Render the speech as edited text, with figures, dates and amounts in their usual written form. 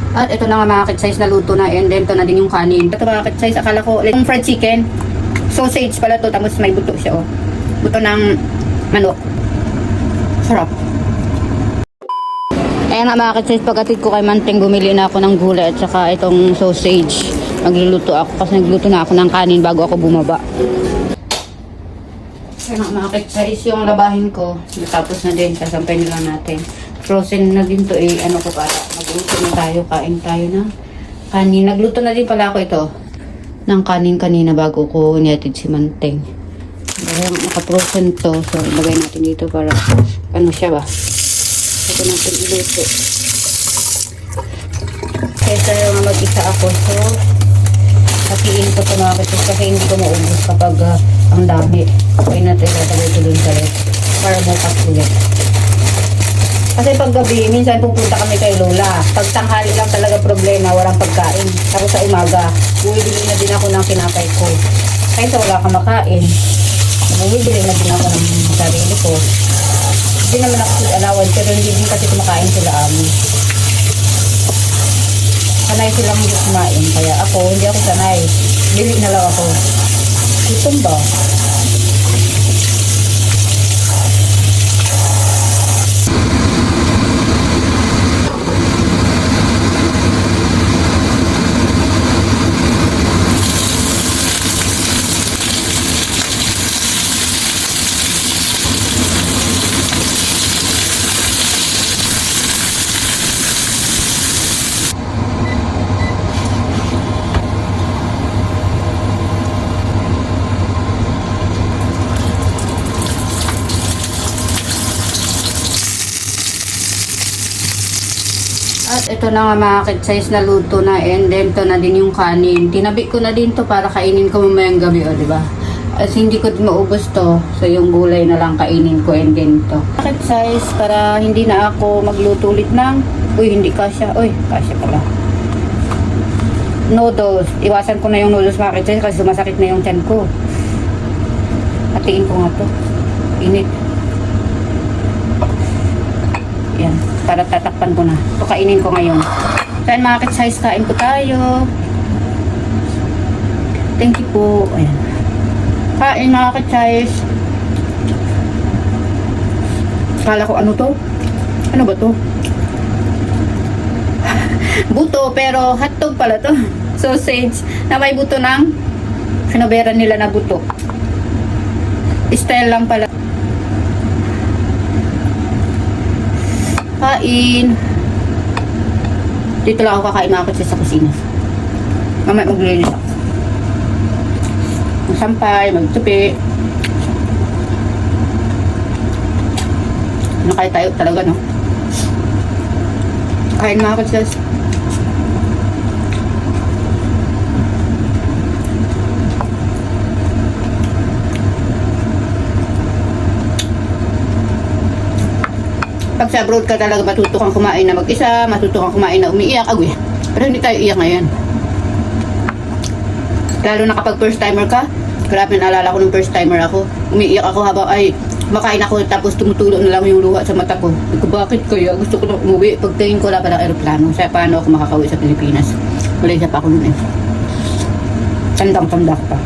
At ito na nga mga kit-size na luto na, and then ito na din yung kanin. Ito mga kit-size, akala ko yung fried chicken. Sausage pala to, tapos may buto siya, oh. Buto ng manok. Sarap. Ayan nga mga kit-size, pagkatid ko kay Manting, bumili na ako ng gulay at saka itong sausage. Nagluluto ako kasi nagluto na ako ng kanin bago ako bumaba. Ayan nga mga kit-size, yung labahin ko. Tapos na din, sasampay na lang natin. Frozen na din to eh, ano ko para magluto na tayo, kain tayo ng kanin. Nagluto na din pala ako ito ng kanin kanina bago ko nihatid si Manteng. Dahil naka-frozen to, so ilagay natin dito para ano siya ba? Ito natin iluto. Kaysa yung mag-isa ako, so hatiin ko ito mga kitis kasi hindi ko maubos kapag ang dami. Okay natin ilalagay ito dun sa rest para bukas ulit. Kasi pag gabi, minsan pupunta kami kay Lola. Pag tanghali lang talaga problema, walang pagkain. Tapos sa umaga, bumibili na din ako ng tinapay ko. Kaysa wala kang makain, bumibili na din ako ng sarili ko. Hindi naman ako allowance, pero hindi din kasi kumakain sila amin. Sanay silang hindi kumain, kaya ako, hindi ako sanay. Bili na lang ako. Gutom ba? At ito na nga mga kit-size na luto na, and then ito na din yung kanin. Tinabi ko na din to para kainin ko mamayang gabi, o diba? As hindi ko maubos to, so yung gulay na lang kainin ko, and then to. Kit-size para hindi na ako magluto ulit ng, hindi kasya. Kasya pala. Noodles. Iwasan ko na yung noodles mga kit-size kasi sumasakit na yung tiyan ko. Hatiin ko nga to. Init. Yan, para tatakpan ko na. Ito kainin ko ngayon. Kaya mga kit-size, kain po tayo. Thank you po. Ayan. Kain mga kit-size. Kala ko ano to? Ano ba to? Buto, pero hotdog pala to. Sausage na may buto ng sinobera nila na buto. Style lang pala. Kain. Dito lang ako kakain mga kit-size sa kusina. Mamaya maglinis ako. Magsampay, magtupi. Ano kaya tayo talaga, no? Kain mga kit-size. Pag sa abroad ka talaga matuto kang kumain na mag-isa, matuto kang kumain na umiiyak, pero hindi tayo iyak ngayon. Lalo na kapag first timer ka, grabe naalala ko nung first timer ako, umiiyak ako habang makain ako tapos tumutulo na lang yung luha sa mata ko. Bakit kaya? Gusto ko na umuwi. Pagtingin ko wala pa ng aeroplano. Kaya paano ako makakauwi sa Pilipinas? Malaysia pa ako nun eh. Tandang-tanda pa.